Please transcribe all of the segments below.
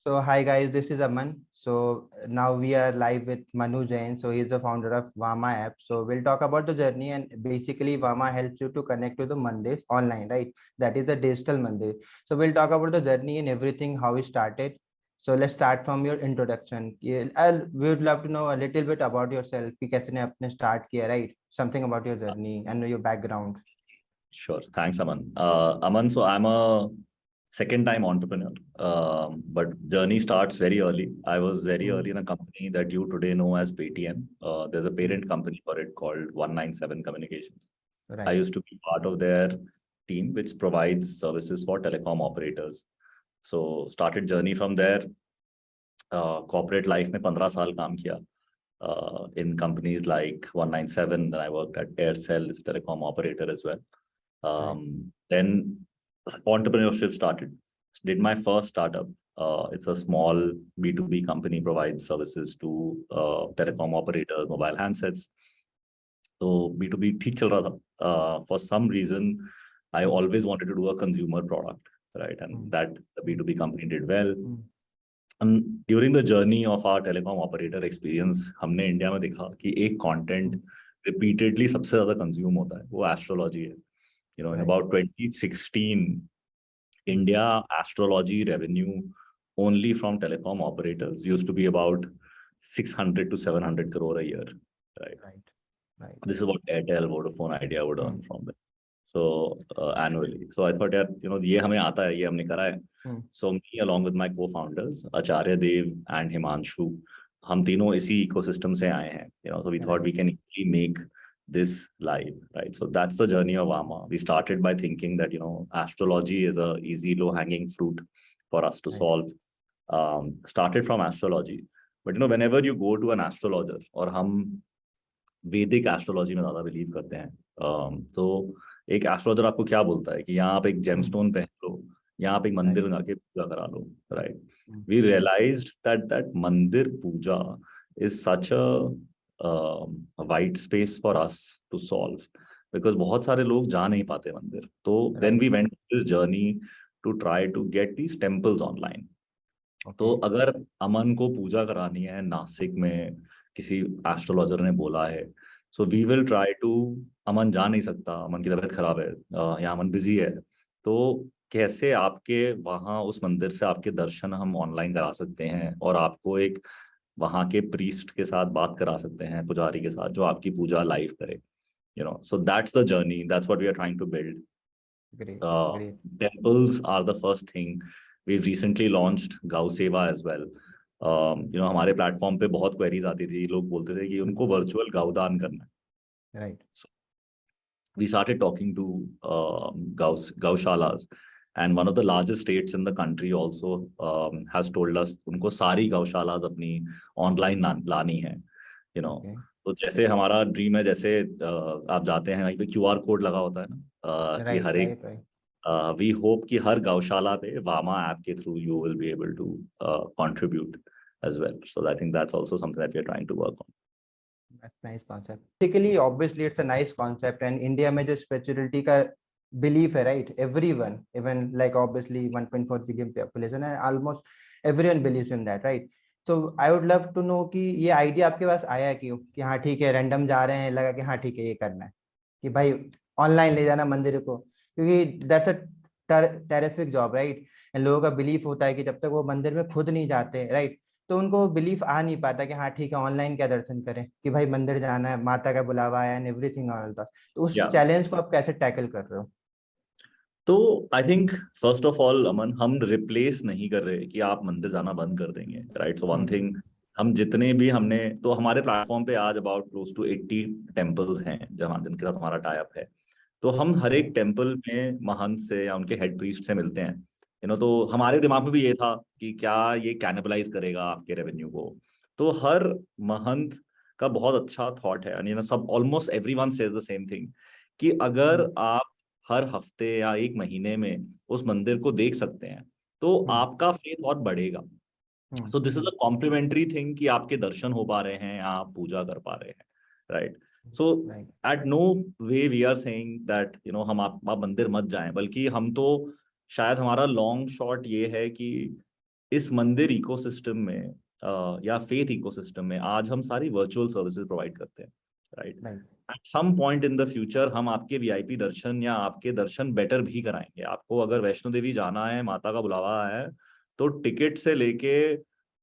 So hi guys, this is Aman. So now we are live with Manu Jain. So he's the founder of Vama app. So we'll talk about the journey, and basically Vama helps you to connect to the mandir online, right? That is the digital mandir. So we'll talk about the journey and everything, how it started. So let's start from your introduction. We would love to know a little bit about yourself. कि कैसे आपने start किया, right? Something about your journey and your background. Sure. Thanks, Aman. Aman, so I'm a second-time entrepreneur, but journey starts very early. I was very early in a company that you today know as Paytm. There's a parent company for it called 197 Communications. Right. I used to be part of their team, which provides services for telecom operators. So started journey from there. Corporate life में 15 साल काम किया. In companies like 197, then I worked at Aircel as a telecom operator as well. Then entrepreneurship started. Did my first startup. It's a small B2B company, provides services to telecom operators, mobile handsets. So B2B ठीक चल रहा था. For some reason, I always wanted to do a consumer product, right? And that the B2B company did well. And during the journey of our telecom operator experience, हमने India में देखा कि एक content repeatedly सबसे ज़्यादा consume होता है, वो astrology है. You know, in about 2016, India astrology revenue only from telecom operators used to be about 600 to 700 crore a year, right? Right. This is what Airtel, Vodafone, Idea would earn from them. So annually. So I thought, you know, ये हमें आता है, ये हमने करा है. So me along with my co-founders, Acharya Dev and Himanshu, हम तीनों इसी ecosystem से आए हैं. You know, so we thought we can easily make this live, right? So that's the journey of Vama. We started by thinking that, you know, astrology is a easy low-hanging fruit for us to solve. Started from astrology, but you know, whenever you go to an astrologer, और हम वैदिक astrology में ज़्यादा believe करते हैं, तो एक astrologer आपको क्या बोलता है कि यहाँ आप एक जेमस्टोन पहन लो, यहाँ आप एक मंदिर में जाके पूजा करा लो, right? We realized that mandir puja is such a wide space for us to solve, because बहुत सारे लोग जा नहीं पाते मंदिर. तो then we went this journey to try to get these temples online. तो अगर अमन को पूजा करानी है नासिक में, किसी एस्ट्रोलॉजर ने बोला है, so we will try to, Aman जा नहीं सकता, अमन की तबीयत खराब है या अमन बिजी है, तो कैसे आपके वहाँ उस मंदिर से आपके दर्शन हम ऑनलाइन करा सकते हैं और आपको एक वहाँ के प्रीस्ट के साथ बात करा सकते हैं, पुजारी के साथ, जो आपकी पूजा लाइव करे. You know, so that's the journey. That's what we are trying to build. Great. Temples are the first thing. We've recently launched Gau Seva as well. You know, हमारे प्लेटफॉर्म पे बहुत क्वेरीज आती थी, लोग बोलते थे कि उनको वर्चुअल गौदान करना है. Right. So we started talking to gaushalas, and one of the largest states in the country also has told us उनको सारी गौशालास अपनी ऑनलाइन लानी है. You know, तो जैसे हमारा ड्रीम है, जैसे आप जाते हैं वहीं पे QR कोड लगा होता है ना, कि हर एक we hope कि हर गौशाला पे वामा ऐप के through you will be able to contribute as well. So I think that's also something that we are trying to work on. That's nice concept. Basically, obviously, it's a nice concept, and India में जो spirituality का belief है, right? Everyone, even like obviously 1.4 billion population, and almost everyone believes in that, right? So I would love to know कि ये idea आपके पास आया क्यों, कि हाँ ठीक है, random जा रहे हैं, लगा कि हाँ ठीक है, ये करना है, कि भाई ऑनलाइन ले जाना मंदिर को, क्योंकि that's a terrific job, right? And लोगों का बिलीफ होता है कि जब तक वो मंदिर में खुद नहीं जाते, राइट, तो उनको बिलीफ आ नहीं पाता कि हाँ ठीक है, ऑनलाइन क्या दर्शन करें, कि भाई मंदिर जाना है, माता का बुलावा है एंड एवरीथिंग ऑल दैट. तो उस चैलेंज को आप कैसे टैकल कर रहे हो? तो I think first of all Aman, हम रिप्लेस नहीं कर रहे कि आप मंदिर जाना बंद कर देंगे, राइट? सो वन थिंग, हम जितने भी हमने, तो हमारे प्लेटफॉर्म पे आज अबाउट क्लोज टू 80 टेम्पल्स हैं जहाँ जिनके साथ हमारा टाई अप है. तो हम हर एक टेम्पल में महंत से या उनके हेड प्रीस्ट से मिलते हैं. यू नो, तो हमारे दिमाग में भी ये था कि क्या ये कैनिबलाइज करेगा आपके रेवेन्यू को. तो हर महंत का बहुत अच्छा थॉट है, यानी ना सब almost everyone says the same thing, कि अगर आप हर हफ्ते या एक महीने में उस मंदिर को देख सकते हैं तो आपका फेथ और बढ़ेगा. So this is a complimentary thing कि आपके दर्शन हो पा रहे हैं, आप पूजा कर पा रहे हैं, right? So at no way we are saying that you know हम आप मंदिर मत जाएं, बल्कि हम तो शायद हमारा लॉन्ग शॉट ये है कि इस मंदिर इकोसिस्टम में या फेथ इकोसिस्टम में आज हम सारी वर्चुअल सर्विसेज प्रोवाइड करते हैं, right? Right. At some point in the future हम आपके वीआईपी दर्शन या आपके दर्शन बेटर भी कराएंगे। आपको अगर वैष्णो देवी जाना है, माता का बुलावा है, तो टिकट से लेके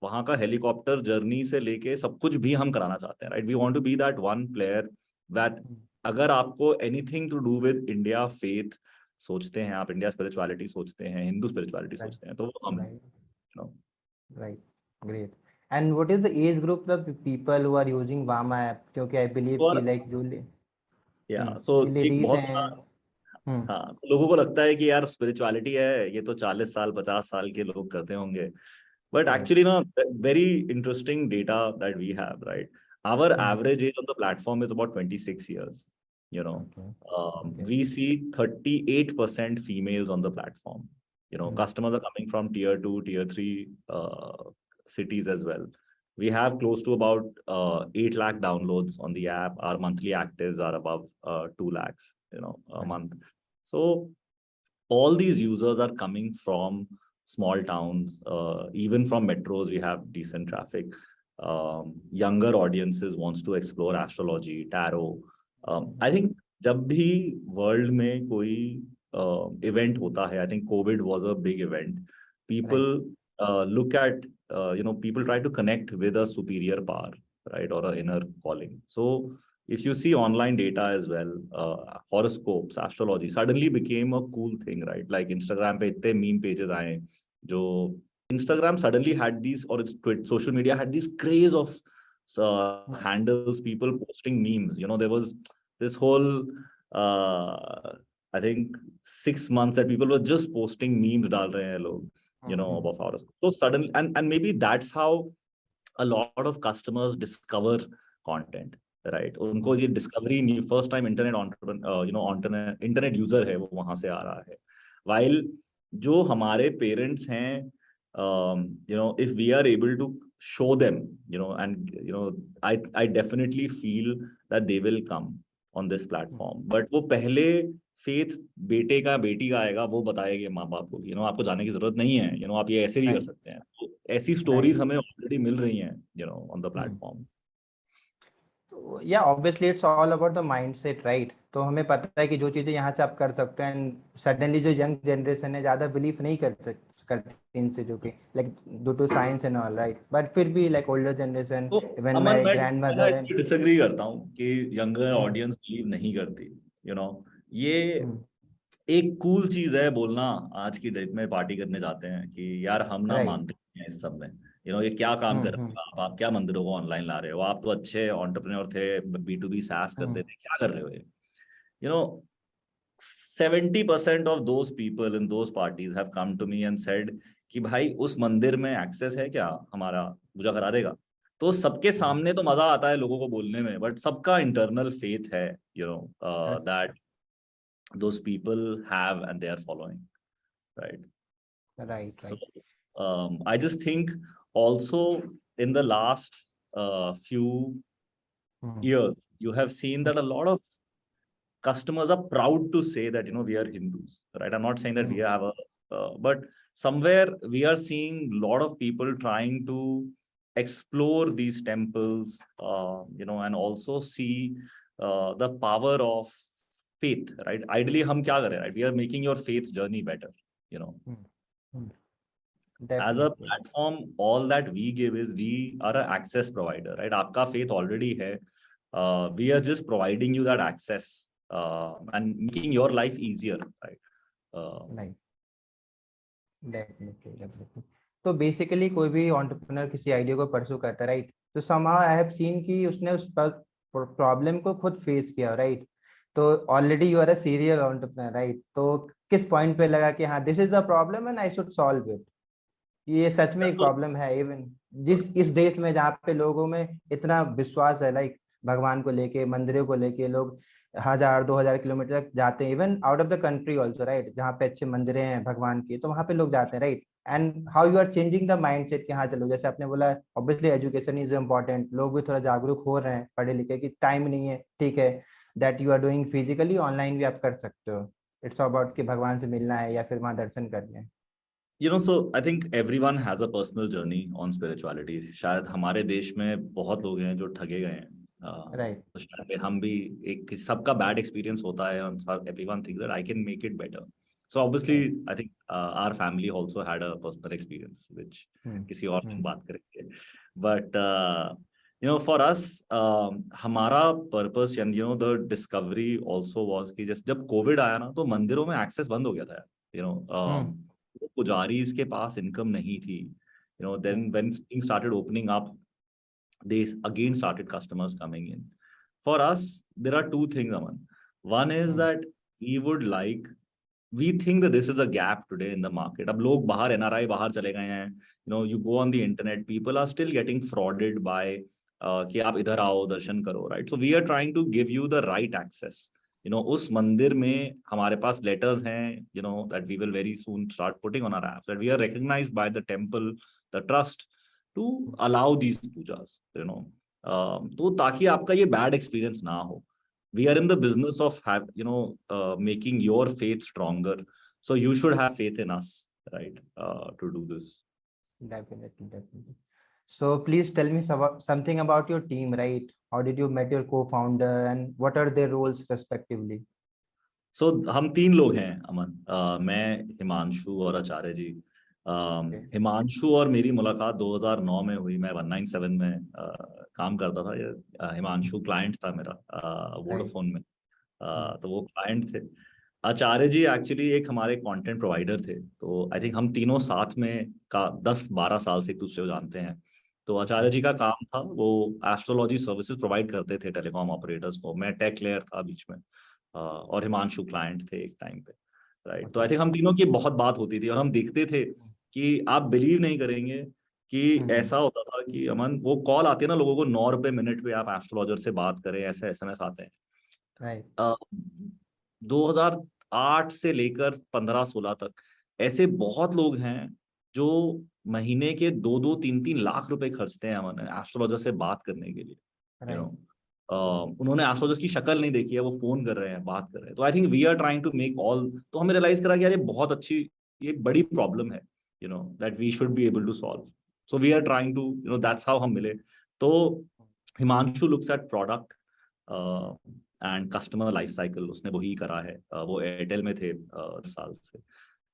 वहां का हेलीकॉप्टर जर्नी से लेके सब कुछ भी हम कराना चाहते हैं, right? We want to be that one player that अगर आपको anything to do with India faith सोचते हैं, आप इंडिया स्पिरिचुअलिटी सोचते हैं, हिंदू स्पिरिचुअलिटी Right. सोचते हैं, तो वो हम Right. you know, Right. Great. And what is the age group of people who are using Vama app? क्योंकि I believe कि like जो सो एक लेडीज बहुत हैं। हाँ, लोगों को लगता है कि यार स्पिरिचुअलिटी है ये तो 40 साल 50 साल के लोग करते होंगे, बट Right. एक्चुअली ना very interesting data that we have, right? Our average age on the platform is about 26 years, you know. Okay. We see 38% females on the platform. Customers are coming from tier 2, tier 3 cities as well. We have close to about 8 lakh downloads on the app. Our monthly actives are above 2 lakhs, a month. So all these users are coming from small towns, even from metros. We have decent traffic. Younger audiences wants to explore astrology, tarot. I think जब भी world में कोई event होता है, I think Covid was a big event, people look at people try to connect with a superior power, right, or an inner calling. So if you see online data as well, horoscopes, astrology suddenly became a cool thing, right? Like Instagram पे इतने meme pages आए, जो Instagram suddenly had these, or its social media had this craze of handles, people posting memes. There was this whole I think 6 months that people were just posting memes डाल रहे हैं लोग, about horoscope. So suddenly, and maybe that's how a lot of customers discover content, right? उनको ये discovery first time internet internet user है, वो वहां से आ रहा है. While जो हमारे parents हैं, if we are able to show them, and I definitely feel that they will come on this platform. But वो पहले फेथ बेटे का बेटी का आएगा, वो बताएंगे माँ बाप को, आपको जाने की जरूरत नहीं है, आप ये ऐसे भी कर सकते हैं. तो ऐसी स्टोरीज हमें ऑलरेडी मिल रही हैं, ऑन द प्लेटफॉर्म. या obviously it's all about the mindset, right? तो हमें पता है कि जो चीजें यहाँ से आप कर सकते हैं, एंड सडनली जो यंग जनरेशन है ज्यादा बिलीव नहीं करती इन चीजों के, like due to science and all, right? But फिर भी like older generation, even Aman, my मैं ग्रैंडमदर एंड डिसएग्री करता हूँ कि यंगर ऑडियंस बिलीव नहीं करती. ये एक कूल चीज है बोलना आज की डेट में, पार्टी करने जाते हैं कि यार हम ना मानते हैं इस सब में, ये क्या काम कर रहे हो आप क्या मंदिरों को ऑनलाइन ला रहे हो, आप तो अच्छे एंटरप्रेन्योर थे, B2B SaaS करते थे, क्या कर रहे हो ये? 70% of those people in those parties have come to me and said कि भाई उस मंदिर में एक्सेस है क्या, हमारा पूजा करा देगा? तो सबके सामने तो मजा आता है लोगों को बोलने में, बट सबका इंटरनल फेथ है, that those people have and they are following, right? So I just think also in the last few years you have seen that a lot of customers are proud to say that we are Hindus, right? I'm not saying that we have but somewhere we are seeing a lot of people trying to explore these temples, and also see the power of faith, right? Ideally हम क्या करें, right? We are making your faith journey better, As a platform, all that we give is we are an access provider, right? आपका faith already है, we are just providing you that access and making your life easier, right? Right. Definitely. तो basically कोई भी entrepreneur किसी idea को pursue करता है, right? तो somehow I have seen कि उसने उस प्रॉब्लम को खुद फेस किया, राइट? तो already you are a serial entrepreneur, right? तो किस पॉइंट पे लगा कि हाँ this is the problem and I should solve it, ये सच में एक प्रॉब्लम है? इवन इस देश में जहाँ पे लोगों में इतना विश्वास है, लाइक भगवान को लेके, मंदिरों को लेके, लोग 1000-2000 किलोमीटर तक जाते हैं, even out of the country also, right? जहाँ पे अच्छे मंदिरें हैं भगवान की, तो वहाँ पे लोग जाते हैं, right? And how you are changing the mindset कि हाँ चलो, जैसे आपने बोला ऑब्वियसली एजुकेशन इज इम्पोर्टेंट, लोग भी थोड़ा जागरूक हो रहे हैं पढ़े लिखे कि टाइम नहीं है, ठीक है, that you are doing physically, online भी आप कर सकते हो, इट्स अबाउट कि भगवान से मिलना है या फिर वहाँ दर्शन करने हैं. So I think everyone has a personal journey on spirituality. शायद हमारे देश में बहुत लोग हैं जो ठगे गए हैं। Right. तो शायद हम भी सबका बैड एक्सपीरियंस होता है and everyone thinks that I can make it better. So obviously I think our family also had a personal experience which किसी और दिन बात करेंगे. But for us हमारा purpose and the discovery also was कि जैसे जब कोविड आया ना तो मंदिरों में एक्सेस बंद हो गया था पुजारीज के पास इनकम नहीं थी then when things started opening up they again started customers coming in. For us there are two things, Aman. One is that we think that this is a gap today in the market. अब लोग बाहर NRI बाहर चले गए हैं, you go on the internet, people are still getting frauded by कि आप इधर आओ दर्शन करो, right? So we are trying to give you the right access. उस मंदिर में हमारे पास letters हैं, that we will very soon start putting on our apps, that we are recognized by the temple, the trust to allow these pujas, तो ताकि आपका ये bad experience ना हो. We are in the business of making your faith stronger. So you should have faith in us, right? To do this. Definitely. So please tell me something about your team, right? How did you met your co-founder and what are their roles respectively? So हम 3 लोग हैं, अमन. मैं, हिमांशु और आचार्य जी. हिमांशु और मेरी मुलाकात 2009 में हुई. मैं 197 में काम करता था. हिमांशु क्लाइंट था मेरा वोडाफोन में. तो वो क्लाइंट थे. आचार्य जी एक्चुअली एक हमारे कंटेंट प्रोवाइडर थे. तो आई थिंक हम तीनों साथ में 10-12 साल से एक दूसरे को जानते हैं. तो आचार्य जी का काम था, वो एस्ट्रोलॉजी सर्विसेज प्रोवाइड करते थे टेलीकॉम ऑपरेटर्स को. मैं टेक लेयर था बीच में, और हिमांशु क्लाइंट थे एक टाइम पे, राइट. तो आई थिंक हम तीनों की बहुत बात होती थी और हम देखते थे कि आप बिलीव नहीं करेंगे कि ऐसा होता था कि अमन, वो कॉल आती है ना लोगों को, 9 रुपए मिनट पे आप एस्ट्रोलॉजर से बात करें, ऐसे SMS आते हैं. right. 2008 से लेकर 15-16 तक ऐसे बहुत लोग हैं जो महीने के 2-2, 3-3 लाख रुपए खर्चते हैं अमन एस्ट्रोलॉजर से बात करने के लिए. उन्होंने एस्ट्रोलॉजर की शक्ल नहीं देखी है, वो फोन कर रहे हैं, बात कर रहे हैं. तो I think we are trying to make all. तो हमें रियलाइज करा कि यार ये बहुत अच्छी, ये बड़ी प्रॉब्लम है, that we should be able to solve. So we are trying to, that's how हम मिले. तो Himanshu looks at product and customer life cycle, उसने वही करा है. वो एयरटेल में थे 10 साल से.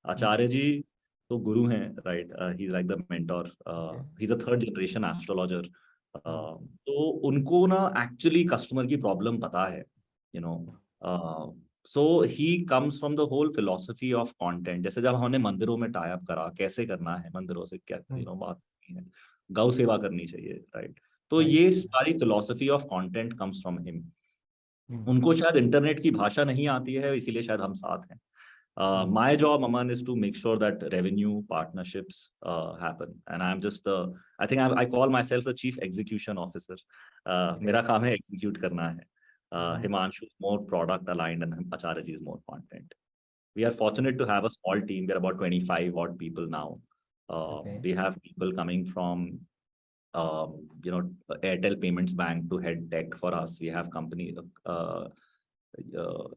आचार्य जी तो गुरु हैं, right. He is like the mentor. He is a 3rd generation astrologer. तो उनको ना एक्चुअली कस्टमर की प्रॉब्लम पता है, so he comes from the whole philosophy of content. जैसे जब हमने मंदिरों में टाई अप करा, कैसे करना है मंदिरों से, क्या बात करनी है, गौ सेवा करनी चाहिए, राइट. तो ये सारी philosophy of content comes from him. उनको शायद इंटरनेट की भाषा नहीं आती है, इसीलिए शायद हम साथ हैं. My job, Aman, is to make sure that revenue partnerships happen, and I'm just I think I call myself the chief execution officer. मेरा काम है execute करना है. Himanshu is more product aligned and Acharya ji is more content. We are fortunate to have a small team. We are about 25 odd people now. We have people coming from Airtel Payments Bank to head tech for us. We have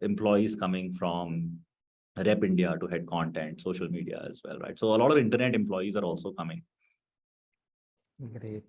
employees coming from Rep India to head content, social media as well, right? So a lot of internet employees are also coming. Great.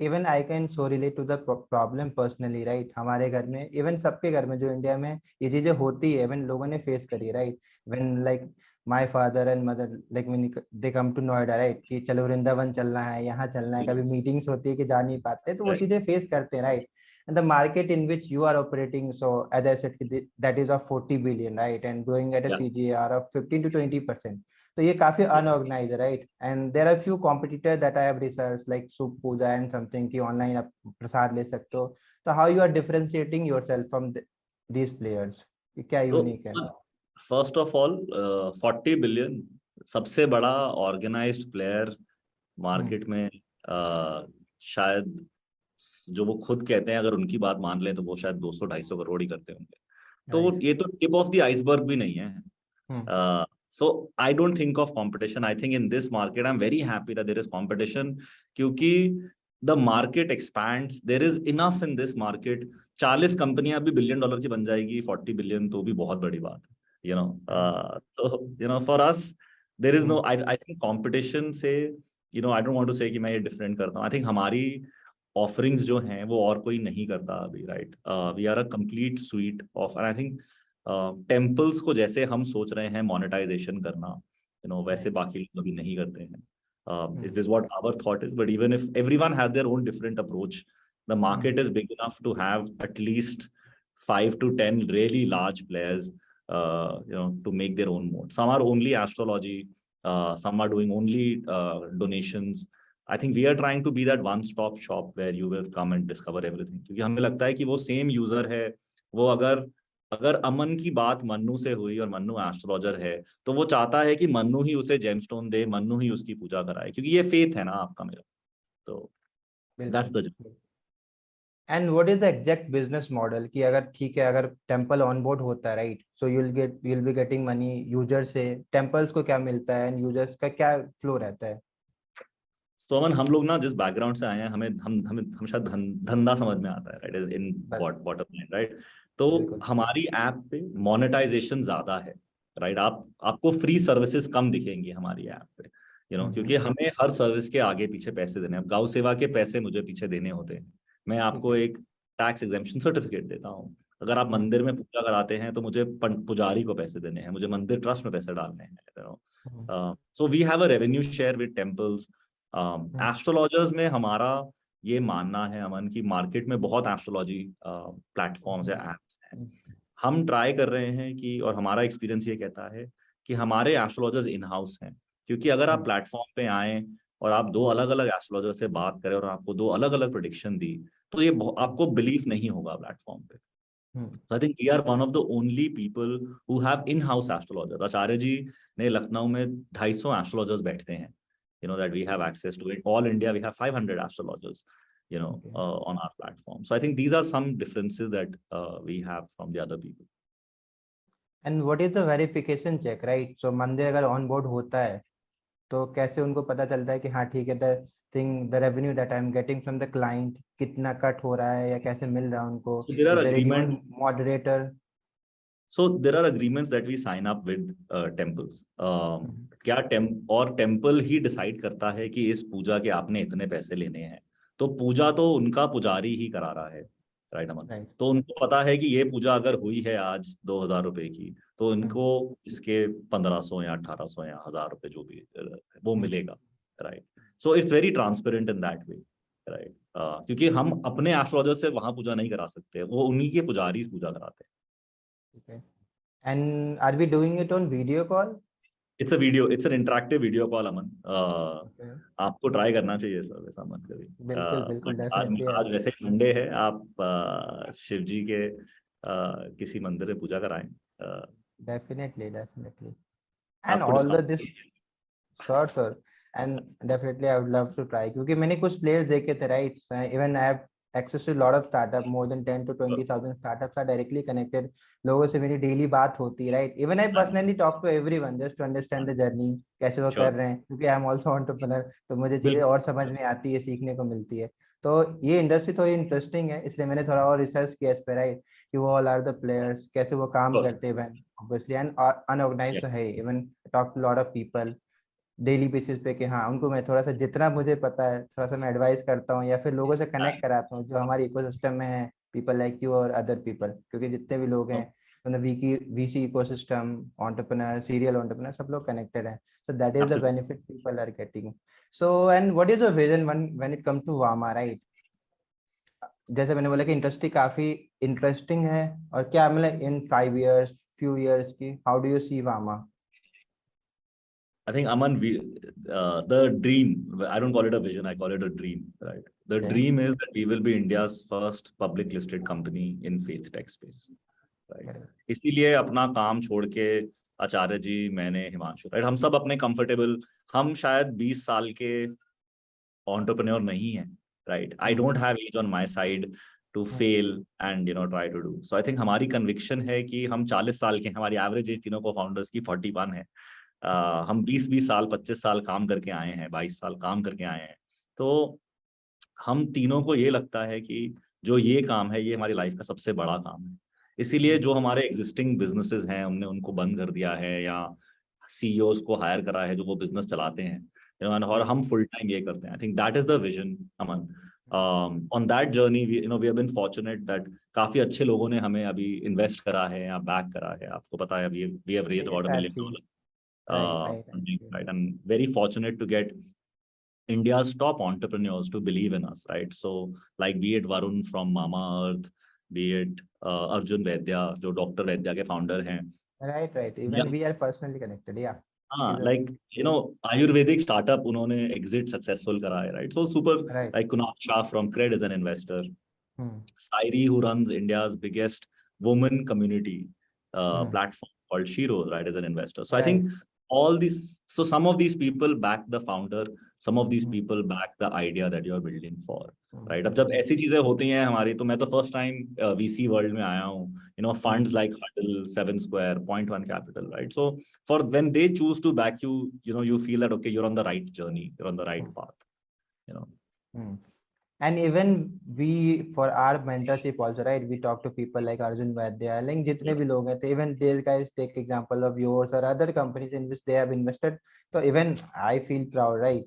Even I can so relate to the problem personally, right? हमारे घर में, even सबके घर में जो India में ये चीजें होती है, even लोगों ने फेस करी है, right? When like my father and mother, like when they come to Noida, right? कि चलो वृंदावन चलना है, यहाँ चलना है, कभी मीटिंग्स होती है कि जा नहीं पाते, तो वो चीजें फेस करते हैं, right? And the market in which you are operating, so as I said, that is of 40 billion, right? And growing at a CAGR of 15 to 20%. So ये काफी unorganized, right? And there are few competitors that I have researched, like Sup Puja and something कि online आप प्रसाद ले सकते हो. So how you are differentiating yourself from these players? ये क्या unique है? First of all, 40 billion सबसे बड़ा organized player market में शायद जो वो खुद कहते हैं, अगर उनकी बात मान लें तो वो शायद 200-250 करोड़ ही करते होंगे. तो ये तो टिप ऑफ द आइसबर्ग भी नहीं है. So I don't think of competition. I think in this market, I'm very happy that there is competition, क्योंकि the market expands. There is enough in this market. 40 कंपनियां भी $1 billion की बन जाएगी, 40 billion तो भी बहुत बड़ी बात है. So for us, there is no, I think competition से, आई डोंट वांट टू से कि मैं ये डिफरेंट करता हूँ। आई थिंक हमारी ऑफरिंग्स जो हैं वो और कोई नहीं करता अभी, right? We are a complete suite of, and I think temples को जैसे हम सोच रहे हैं मोनेटाइजेशन करना, वैसे बाकी लोग अभी नहीं करते हैं. Is this what our thought is? But even if everyone has their own different approach, the market is big enough to have at least 5 to 10 really large players, to make their own mode. Some are only astrology, some are doing only donations. I think we are trying to be that one-stop shop where you will come and discover everything. क्योंकि हमें लगता है कि वो same user है, वो अगर अगर अमन की बात मन्नू से हुई और मन्नू एस्ट्रोलॉजर है, तो वो चाहता है कि मन्नू ही उसे जेमस्टोन दे, मन्नू ही उसकी पूजा कराए, क्योंकि ये फेथ है ना आपका मेरा. तो that's the. And what is the exact business model कि अगर ठीक है, अगर टेंपल ऑनबोर्ड होता है, right, so you'll be getting money user से, टेंपल्स को क्या मिलता है एंड यूजर्स का क्या फ्लो रहता है? तो अमन, हम लोग ना जिस बैकग्राउंड से आए हैं, हमें हम शायद धंधा समझ में आता है, राइट, इन बॉटम लाइन, राइट? तो हमारी ऐप पे मोनेटाइजेशन ज्यादा है, राइट? आपको फ्री सर्विसेज कम दिखेंगी हमारी ऐप पे, क्योंकि हमें हर सर्विस के आगे पीछे पैसे देने हैं. गौ सेवा के पैसे मुझे पीछे देने होते हैं. मैं आपको एक टैक्स एग्जेम्पशन सर्टिफिकेट देता हूँ. अगर आप मंदिर में पूजा कराते हैं तो मुझे पुजारी को पैसे देने हैं, मुझे मंदिर ट्रस्ट में पैसे डालने हैं. So we have a revenue share with temples. Astrologers में हमारा ये मानना है अमन की मार्केट में बहुत एस्ट्रोलॉजी प्लेटफॉर्म्स या एप्स हैं. हम ट्राई कर रहे हैं कि, और हमारा एक्सपीरियंस ये कहता है कि हमारे एस्ट्रोलॉजर्स इन हाउस हैं. क्योंकि अगर आप प्लेटफॉर्म पे आए और आप दो अलग अलग एस्ट्रोलॉजर से बात करें और आपको दो अलग अलग प्रेडिक्शन दी, तो ये आपको बिलीफ नहीं होगा प्लेटफॉर्म पे. So I think we are one of the only people who have in-house astrologers. आचार्य जी ने लखनऊ में 250 एस्ट्रोलॉजर्स बैठते हैं. That we have access to it. All India, we have 500 astrologers, on our platform. So I think these are some differences that we have from the other people. And what is the verification check, right? So मंदिर अगर on board होता है तो कैसे उनको पता चलता है कि हाँ ठीक है, the revenue that I'm getting from the client कितना कट हो रहा है या कैसे मिल रहा है उनको? So there are Is there anyone agreements. moderator? So there are agreements that we sign up with temples. क्या टेम्पल ही डिसाइड करता है कि इस पूजा के आपने इतने पैसे लेने हैं. तो पूजा तो उनका पुजारी ही करा रहा है, राइट अमन? तो उनको पता है कि ये पूजा अगर हुई है आज 2,000 रुपए की, तो इनको इसके 1,500 या 1,800 या 1,000 रुपए जो भी वो मिलेगा, right? So it's very transparent in that way, right? क्योंकि हम अपने एस्ट्रोलॉजर से वहां पूजा नहीं करा सकते, वो उन्हीं के पुजारी पूजा कराते हैं. Okay. And are we doing it on video call? It's an interactive video call, Aman. आपको ट्राई करना चाहिए सर, वैसा मन कभी. बिल्कुल डेफिनेटली. आज वैसे मंडे है, आप शिव जी के किसी मंदिर में पूजा कराएं. Definitely. And all the this, sure. And definitely I would love to try, क्योंकि मैंने कुछ players देखे थे, right? Even I have access to a lot of startup, more than 10 to 20,000 startups are directly connected. लोगों से मेरी daily बात होती है, right? Even I personally talk to everyone just to understand the journey, कैसे वो कर रहे हैं, क्योंकि I am also entrepreneur, तो मुझे चीजें और समझ में आती है, सीखने को मिलती है. तो ये इंडस्ट्री थोड़ी इंटरेस्टिंग है, इसलिए मैंने थोड़ा और रिसर्च किया इस पे, राइट, कि वो ऑल आर द प्लेयर्स, कैसे वो काम करते हैं, ऑब्वियसली एंड अनऑर्गेनाइज्ड तो है. Even talk to lot of people daily basis पे कि हाँ उनको मैं थोड़ा सा जितना मुझे पता है थोड़ा सा मैं एडवाइस करता हूँ या फिर लोगों से कनेक्ट कराता हूँ जो हमारे इकोसिस्टम में है, पीपल लाइक यू और अदर पीपल, क्योंकि जितने भी लोग हैं मतलब VC ecosystem, entrepreneur, serial entrepreneur, सब लोग कनेक्टेड हैं. So that is the benefit people are getting. So and what is your vision when it come to Vama, right? जैसे मैंने बोला कि इंडस्ट्री काफी इंटरेस्टिंग है, और क्या मतलब इन 5 years, few years की, how do you see Vama? I think Aman, the dream, I don't call it a vision, I call it a dream, right? The dream is that we will be India's first public listed company in faith tech space, right? इसीलिए अपना काम छोड़ के आचार्य जी, मैंने, Himanshu, right, हम सब अपने comfortable, हम शायद 20 साल के एंटरप्रेन्योर नहीं हैं, right? I don't have age on my side to fail and try to do. So I think हमारी कन्विक्शन है कि हम 40 साल के, हमारी एवरेज एज तीनों को फाउंडर्स की 41 है. हम 20 साल 25 साल काम करके आए हैं, 22 साल काम करके आए हैं. तो हम तीनों को ये लगता है कि जो ये काम है ये हमारी लाइफ का सबसे बड़ा काम है. इसीलिए जो हमारे एग्जिस्टिंग बिजनेसेस हैं हमने उनको बंद कर दिया है, या CEOs को हायर करा है जो वो बिजनेस चलाते हैं, और हम फुल टाइम ये करते हैं. I think that is the vision, Aman. On that journey we have been fortunate that काफी अच्छे लोगों ने हमें अभी इन्वेस्ट करा है या बैक करा है. आपको पता है अभी we have raised about $1 million. Right, and very fortunate to get India's top entrepreneurs to believe in us, right? So, like, be it Varun from Mamaearth, be it Arjun Vaidya, जो Dr. Vaidya के founder हैं. Right. Even we are personally connected. Yeah. हाँ, like, Ayurvedic startup उन्होंने exit successful करा है, right? So super, Right. like Kunal Shah from Cred is an investor. Sairi, who runs India's biggest woman community platform called Shiro, right, is an investor. So I think all these, so some of these people back the founder, some of these people back the idea that you're building for, right? अब जब ऐसी चीजें होती हैं हमारी, तो मैं तो first time VC world में आया हूँ, funds like Huddle, 7 Square, Point One Capital, right? So for when they choose to back you, you feel that, okay, you're on the right journey, you're on the right path. And even we, for our mentorship also, right, we talk to people like Arjun Vaidya, like jitne bhi log hain, even these guys take example of yours or other companies in which they have invested. So even I feel proud, right,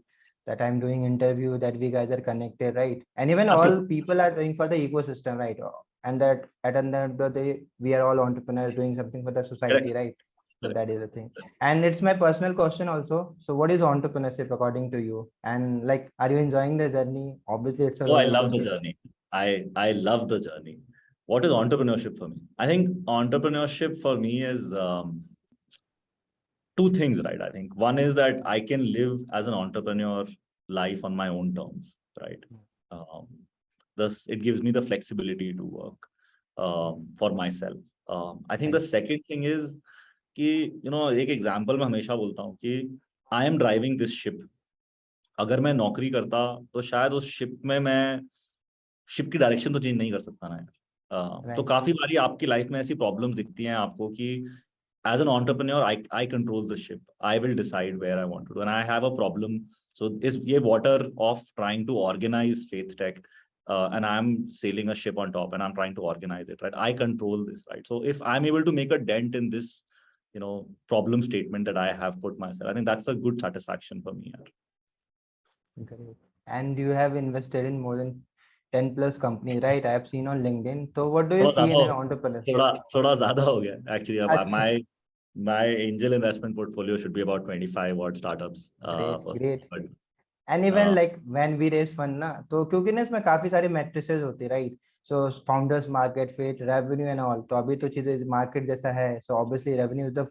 that I'm doing interview, that we guys are connected, right? And even all people are doing for the ecosystem, right? And that at the end of the day, we are all entrepreneurs doing something for the society, right? So that is the thing. And it's my personal question also. So what is entrepreneurship according to you? And like, are you enjoying the journey? Obviously, it's a I love the journey. I love the journey. What is entrepreneurship for me? I think entrepreneurship for me is two things, right? I think one is that I can live as an entrepreneur life on my own terms, right? Thus, it gives me the flexibility to work for myself. I think the second thing is कि एक example मैं हमेशा बोलता हूँ कि I am driving this ship. अगर मैं नौकरी करता तो शायद उस शिप में मैं शिप की डायरेक्शन तो चेंज नहीं कर सकता ना यार. तो काफी बारी आपकी लाइफ में ऐसी प्रॉब्लम्स दिखती हैं आपको कि as an entrepreneur I control the ship, I will decide where I want to do, and I have a problem. So इस ये water of trying to organize faith tech, and I'm sailing a ship on top and I'm trying to organize it, right? I control this, right? So if I'm able to make a dent in this problem statement that I have put myself, I think that's a good satisfaction for me. Great. And you have invested in more than 10 plus companies, right? I have seen on LinkedIn. So what do you see in an entrepreneur? थोड़ा ज़्यादा हो गया actually. My angel investment portfolio should be about 25 odd startups. Great. And even like when we raise fund ना, तो क्योंकि ना इसमें काफी सारे matrices होती है, right? So founders market fit, revenue and all. तो अभी तो चीजें market जैसा है. So obviously revenue is the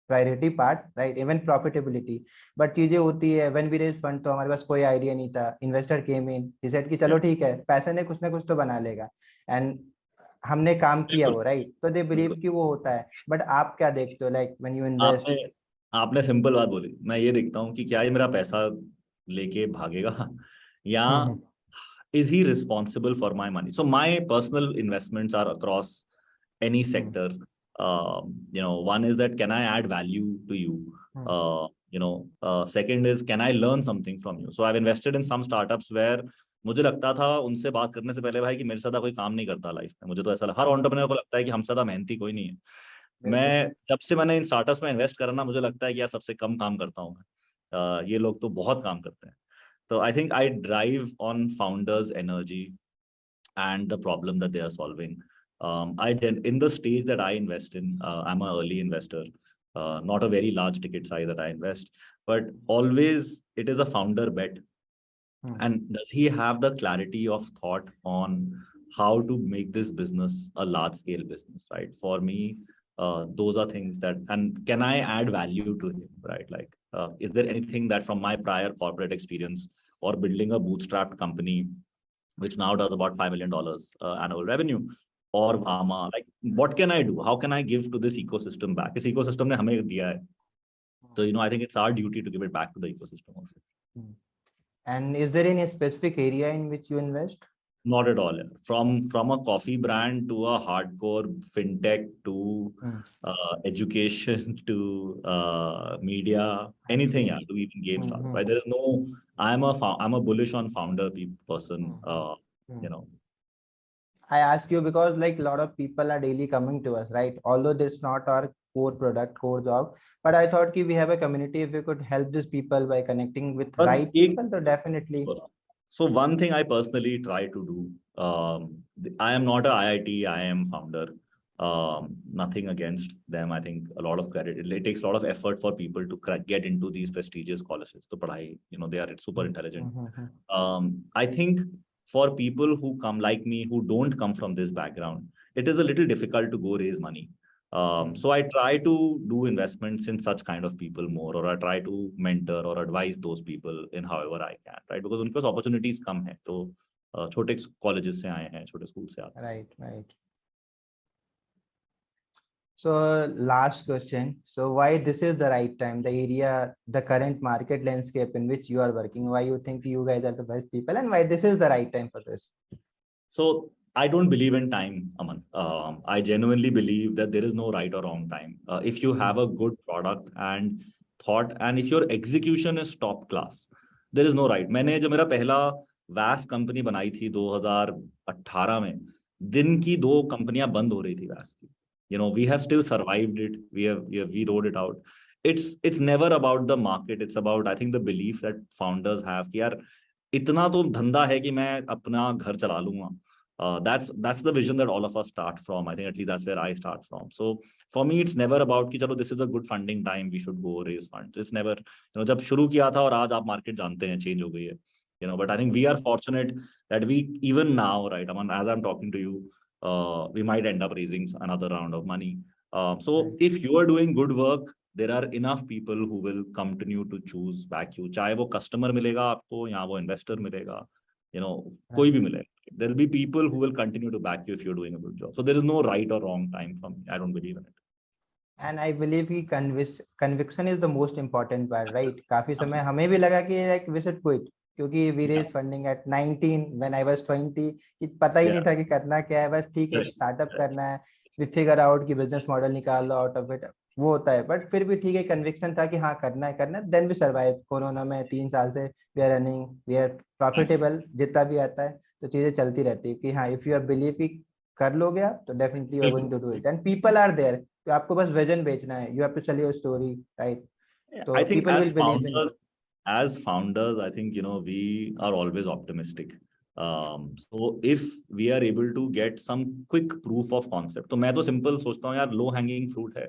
priority part, right? Even profitability. But चीजें होती है when we raise fund, तो हमारे पास कोई idea नहीं था. Investor came in, he said कि चलो ठीक है, पैसे ने कुछ ना कुछ तो बना लेगा. And हमने काम किया वो, right? तो they believe कि वो होता है. But आप क्या देखते हो, like when you invest? आपने सिंपल बात बोली. मैं ये देखता हूँ कि क्या ये मेरा पैसा लेके भागेगा या is he responsible for my money? So my personal investments are across any sector. One is that can I add value to you? Second is can I learn something from you? So I've invested in some startups where मुझे लगता था उनसे बात करने से पहले भाई कि मेरे से कोई काम नहीं करता लाइफ में. मुझे तो ऐसा हर एंटरप्रेन्योर को लगता है कि हमसे मेहनती कोई नहीं है. मैं जब से मैंने इन स्टार्टअप्स में इन्वेस्ट करा ना, मुझे लगता है कि यार सबसे कम काम करता हूँ मैं. ये लोग तो बहुत काम करते हैं. So I think I drive on founders' energy and the problem that they are solving. In the stage that I invest in, I'm an early investor, not a very large ticket size that I invest, but always it is a founder bet. And does he have the clarity of thought on how to make this business a large scale business, right? For me, those are things that, and can I add value to him, right? Like, is there anything that from my prior corporate experience or building a bootstrapped company, which now does about $5 million annual revenue, or Vama, like, what can I do? How can I give to this ecosystem back? This ecosystem ne hame diya hai. So, I think it's our duty to give it back to the ecosystem also. And is there any specific area in which you invest? Not at all. From a coffee brand to a hardcore fintech to education to media, anything, to even game startup. Right? There is no. I'm a bullish on founder person. I ask you because like a lot of people are daily coming to us, right? Although it's not our core product, core job. But I thought कि we have a community, if we could help these people by connecting with बस right एक people, so definitely. So one thing I personally try to do, I am not a IIT, I am founder. Nothing against them. I think a lot of credit. It takes a lot of effort for people to get into these prestigious colleges. So, padhai, they are super intelligent. I think for people who come like me, who don't come from this background, it is a little difficult to go raise money. So I try to do investments in such kind of people more, or I try to mentor or advise those people in however I can, right? Because उनके पास opportunities कम है, तो छोटे colleges से आए हैं, छोटे school से आते हैं. Right. So last question. So why this is the right time, the area, the current market landscape in which you are working, why you think you guys are the best people, and why this is the right time for this? So I don't believe in time, Aman. I genuinely believe that there is no right or wrong time. If you have a good product and thought, and if your execution is top class, there is no right. मैंने जब मेरा पहला वैस company बनाई थी 2018 में, दिन की 2 कंपनियां बंद हो रही थी वैस की. We have still survived it. We rode it out. It's never about the market. It's about, I think, the belief that founders have कि यार इतना तो धंधा है कि मैं अपना घर चला लूंगा. That's the vision that all of us start from. I think at least that's where I start from. So for me, it's never about कि चलो this is a good funding time, we should go raise funds. It's never, जब शुरू किया था और आज आप market जानते हैं, चेंज हो गई है. But I think we are fortunate that we, even now, right, I mean, as I'm talking to you, we might end up raising another round of money. So if you are doing good work, there are enough people who will continue to choose back you. चाहे वो customer मिलेगा आपको, या वो investor मिलेगा, कोई भी मिलेगा. There will be people who will continue to back you if you're doing a good job. So there is no right or wrong time for me. I don't believe in it. And I believe कि conviction is the most important part, right? काफी समय हमें भी लगा कि like we should quit, क्योंकि we raised funding at 19 when I was 20. कि पता ही नहीं था कि करना क्या है, बस ठीक है स्टार्टअप करना है, we figure out कि business model निकाल लो out of it, वो होता है. बट फिर भी ठीक है, conviction था कि हाँ करना है. Then we survive. कोरोना में 3 साल से we are running, we are profitable. जितना भी आता है तो चीजें चलती रहती है कि हाँ, if you are believe कि कर लोगे आप तो definitely you are going to do it, and people are there. तो आपको बस विजन बेचना है, you have to sell your story, right? So I think people will believe in it. as founders, I think, we are always optimistic. So if we are able to get some quick proof of concept, तो मैं तो simple सोचता हूँ यार, low hanging fruit है.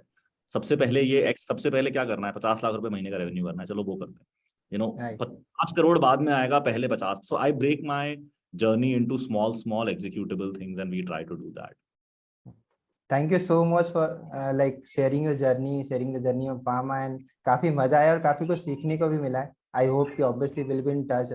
सबसे पहले क्या करना है? 50 लाख रुपए महीने का रेवेन्यू करना है, चलो वो करते हैं. 5 करोड़ बाद में आएगा, पहले 50. So I break my journey into small executable things, and we try to do that. Thank you so much for like sharing your journey, sharing the journey of Pharma, and काफी मजा आया और काफी कुछ सीखने को भी मिला है. I hope कि obviously we'll be in touch.